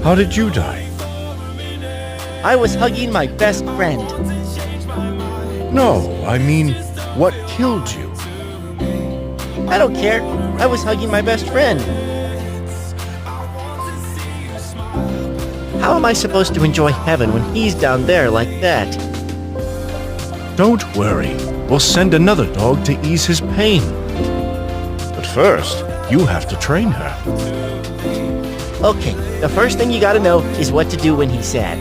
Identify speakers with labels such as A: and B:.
A: How did you die?
B: I was hugging my best friend.
A: No, I mean, what killed you?
B: I don't care. I was hugging my best friend. How am I supposed to enjoy heaven when he's down there like that?
A: Don't worry. We'll send another dog to ease his pain. But first, you have to train her.
B: Okay, the first thing you gotta know is what to do when he's sad.